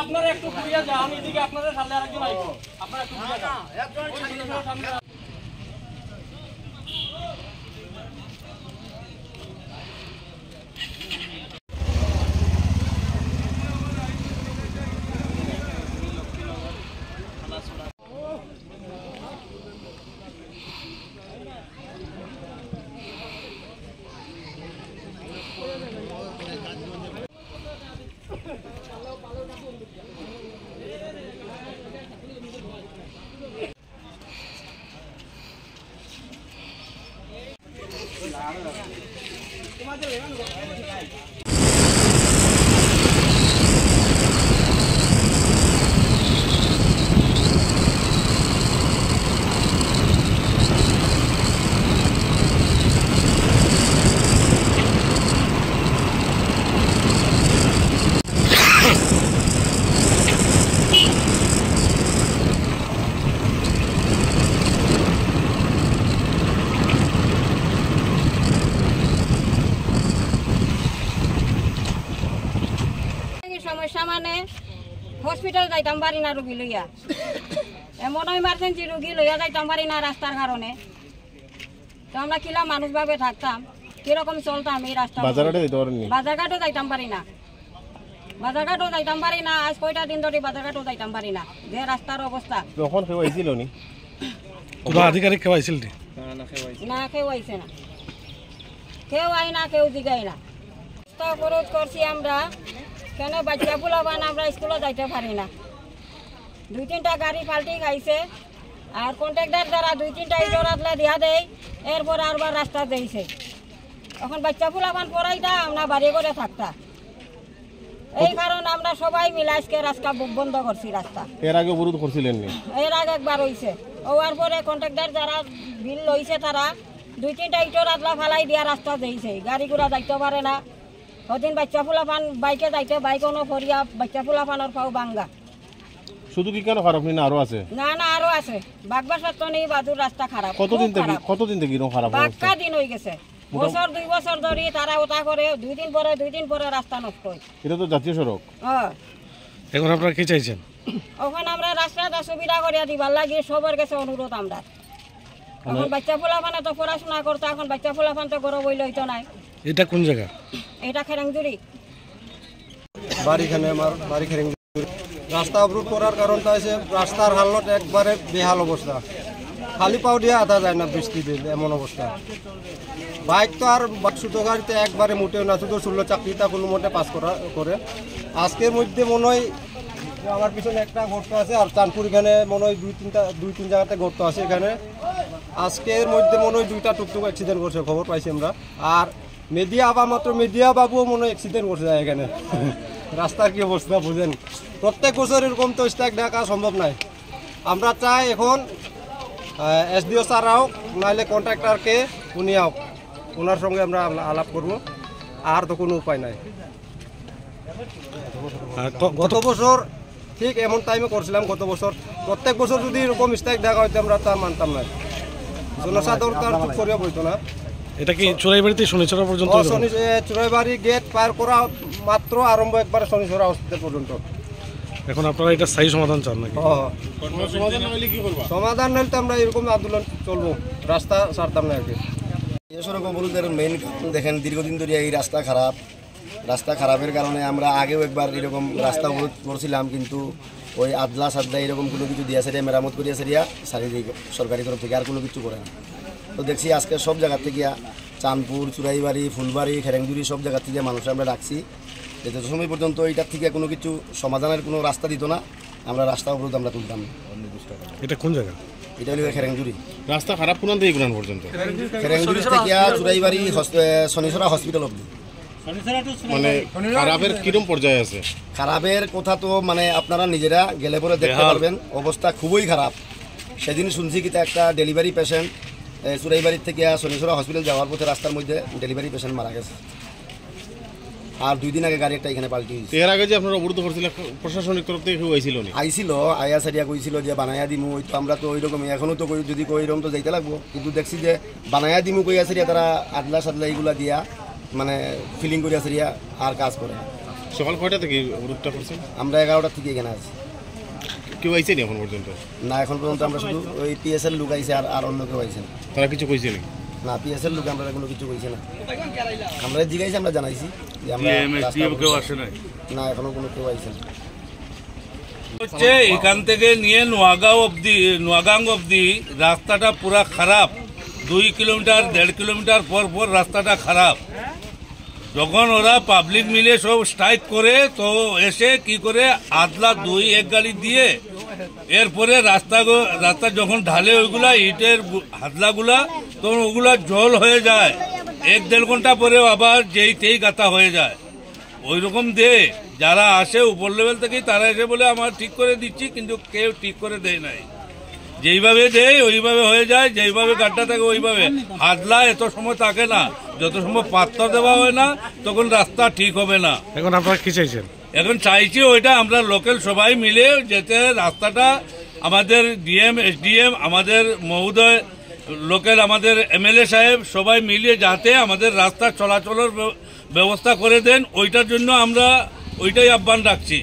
আপনারা একটু ঘুরিয়ে যান, এদিকে আপনাদের সামনে আরেকজন আইবো, আপনারা একটু ঘুরিয়ে যান। সমস্যা মানে হসপিটাল যাইতাম পারি না রোগী লইয়া, এমন ইমার্জেন্সি রোগী লইয়া যাইতাম পারি না রাস্তার কারণে। তো আমরা কিলা মানুষ ভাবে থাকতাম, কিরকম চলতাম এই রাস্তা। বাজারঘাটও যাইতাম পারি না, বাজারঘাটও যাইতাম পারি না। আজ কয়টা দিন ধরে বাজারঘাটও যাইতাম পারি না, যে রাস্তার অবস্থা। তখন কেউ আইছিল নি? কোনো আধিকারিক কেউ আইছিল না, কেউ আইছে না, কেউ আই না, কেউ জিগাই না। অবরোধ করছি আমরা, কেন বাচ্চা পোলাবান আমরা স্কুলে যাইতে পারি না। 2-3টা গাড়ি পাল্টি খাইছে, আর কন্ট্রাক্টর যারা 2-3টা ইজরাতলা দিয়া দেয়, এরপর আরবার রাস্তা দিয়েছে। এখন বাচ্চা পোলাবান পড়াইতা আমরা বাড়ি করে থাকতা, এই কারণে আমরা সবাই মিলে আজকে রাস্তা বন্ধ করছি। রাস্তা এর আগে অবরোধ করছিলেন? এর আগে একবার হয়েছে, হওয়ার পরে কন্ট্রাক্টর যারা বিল লইছে তারা 2-3টা ইজরাতলা ফালাই দিয়া রাস্তা দিয়েছে, গাড়ি ঘোড়া যাইতে পারে না। ওদিন বাচ্চা ফুলাফান বাইকে যাইতে বাইকও ফরিয়া, বাচ্চা ফুলাফানোর পাও বাঙ্গা। শুধু কি কেন খারাপ না আরো আছে? না না, আরো আছে। বাগবা সত্তনি বাদুর রাস্তা খারাপ। কতদিন থেকে খারাপ? পাক্কা দিন হয়ে গেছে, বছর 2 বছর ধরে তারা ওটা করে, 2 দিন পরে রাস্তা নষ্ট হয়। এটা তো জাতীয় সড়ক। এখন আপনারা কি চাইছেন? ওখানে আমরা রাস্তাটা সুবিধা করিয়া দিবার লাগে সবার কাছে অনুরোধ আমরা। এখন বাচ্চা ফুলাফানে তো পড়াশোনা করতো, এখন বাচ্চা ফুলাফান তো গরম হইলে হইতো নাই। এটা কোন জায়গা? এটা খেরাংজুরি বাড়িখানে, আমার বাড়ি খেরাংজুরি। রাস্তা অবরোধ করার কারণটা হচ্ছে রাস্তার হালত একবারে বেহাল অবস্থা, খালি পাও দিয়ে আধা যায় না বৃষ্টি দিলে, এমন অবস্থা। বাইক তো আর ছোটো গাড়িতে একবারে মোটেও না, শুধু 16 চাকরিটা কোনো মতে পাস করে। আজকের মধ্যে মনে হয় আমার পিছনে একটা গর্ত আছে, আর চাঁদপুর এখানে মনে হয় 2-3 জায়গাতে গর্ত আছে। এখানে আজকের মধ্যে মনে হয় 2টা টুকটুক অ্যাক্সিডেন্ট করছে, খবর পাইছি আমরা। আর মিডিয়া আবার মাত্র মিডিয়া বাবুও মনে হয় অ্যাক্সিডেন্ট করছে এখানে। রাস্তার কি অবস্থা বুঝেন, প্রত্যেক বছর এরকম তো স্ট্রাইক দেখা সম্ভব নয়। আমরা চাই এখন এসডিও স্যার হোক, নাহলে কন্ট্রাক্টরকে উনি হোক, ওনার সঙ্গে আমরা আলাপ করব, আর তো কোনো উপায় নাই। গত বছর ঠিক এমন টাইমে করছিলাম, গত বছর প্রত্যেক বছর যদি এরকম স্ট্রাইক দেখা হইতো আমরা তা মানতাম না, জনসাধারণ তার চুপ করিয়া বইতো না। এটা কি চোরাইবাড়িতে শনিচরা পর্যন্ত? চোরাইবাড়ি গেট পার করা মাত্র আরম্ভ একবারে শনিচরা হসপিটাল পর্যন্ত। এখন আপনারা এটা স্থায়ী সমাধান চান নাকি? সমাধান নইলে তো আমরা এরকম আন্দোলন চলবো, রাস্তা ছাড়তাম না আর কি। সড়ক অবরোধের মেইন দেখেন, দীর্ঘদিন ধরে এই রাস্তা খারাপ। রাস্তা খারাপের কারণে আমরা আগেও একবার এরকম রাস্তা অবরোধ করছিলাম, কিন্তু ওই আদলা সাদলা এরকম কোনো কিছু দিয়া সেরিয়া মেরামত করিয়া সেরিয়া শারীরিক সরকারি তরফ থেকে আর কোনো কিছু করে না। তো দেখছি আজকে সব জায়গা থেকে চাঁদপুর, চুরাইবাড়ি, ফুলবাড়ি, খেরাংজুরি সব জায়গা থেকে মানুষ আমরা ডাকছি, যত সময় পর্যন্ত এইটার থেকে কোনো কিছু সমাধানের কোনো রাস্তা দিত না, আমরা রাস্তা অবরোধ আমরা তুলতাম না। এটা কোন জায়গা? এটা হলো খেরাংজুরি। রাস্তা খারাপ কোন থেকে কোন পর্যন্ত? খেরাংজুরি থেকে চুরাইবাড়ি শনিচরা হসপিটাল অবধি। মানে খারাপের কিরম পর্যায়ে আছে? খারাপের কথা তো মানে আপনারা নিজেরা গেলে পরে দেখতে পারবেন, অবস্থা খুবই খারাপ। সেদিন শুনছি কি একটা ডেলিভারি পেশেন্ট চুরাইবাড়ির থেকে শনিচরা হসপিটাল যাওয়ার পথে রাস্তার মধ্যে ডেলিভারি পেশেন্ট মারা গেছে। আর 2 দিন আগে গাড়ি একটা এখানে পাল্টি হয়েছে। এর আগে যে আপনারা অবরোধ করছিলেন প্রশাসনিক তরফ থেকে কেউ আইছিল না? আইছিল, আয়া সারিয়া কইছিল যে বানায়া দিমু, ওই তো আমরা তো ওইরকমই এখনও তো যদি কই এরকম তো যাইতে লাগবো, কিন্তু দেখছি যে বানায়া দিমু কইয়া সারিয়া তারা আদলা সাদলা এইগুলা দিয়া মানে ফিলিং করিয়া সারিয়া আর কাজ করে। সকাল কয়টা থেকে অবরোধটা করছেন? আমরা 11টা থেকে এখানে আছি। কেউ আইছে নি এখন পর্যন্ত? না, এখন পর্যন্ত আমরা শুধু ওই পিএসএল লোক আইছে, আর অন্য কেউ আইছে না। তারা কিছু কইছে নি? না, পিএসএল লোক আমরা কোনো কিছু কইছে না। আমরা জিগাইছি, আমরা জানাইছি যে আমরা কেউ আসে নাই। না, এখনো কোনো কেউ আইছে না। হচ্ছে এখান থেকে নিয়ে নোয়াগাং অবধি রাস্তাটা পুরা খারাপ। 2 কিলোমিটার 1.5 কিলোমিটার পর পর রাস্তাটা খারাপ। যখন ওরা পাবলিক মিলে সব স্ট্রাইক করে, তো এসে কি করে আদলা 2-1 গাড়ি দিয়ে এরপরে রাস্তা যখন ঢালে ওইগুলা ইটের হাতলাগুলা, তখন ওগুলা জল হয়ে যায়। 1-1.5 ঘন্টা পরেও আবার যেই গাতা হয়ে যায়। ওই রকম যারা আসে উপর লেভেল থেকেই তারা এসে বলে আমার ঠিক করে দিচ্ছি, কিন্তু কেউ ঠিক করে দেয় নাই। যেইভাবে দেয় ওইভাবে হয়ে যায়, যেইভাবে গাড্ডা থাকে ওইভাবে। হাতলা এত সময় থাকে না, যত সময় পাথর দেওয়া হয় না তখন রাস্তা ঠিক হবে না। এখন আপনারা কি চাইছেন? এখন চাইছি ওইটা আমরা লোকাল সবাই মিলে যাতে রাস্তাটা আমাদের ডিএম, এসডিএম, আমাদের মহোদয়, লোকাল আমাদের এমএলএ সাহেব সবাই মিলিয়ে যাতে আমাদের রাস্তা চলাচলের ব্যবস্থা করে দেন, ওইটার জন্য আমরা ওইটাই আহ্বান রাখছি।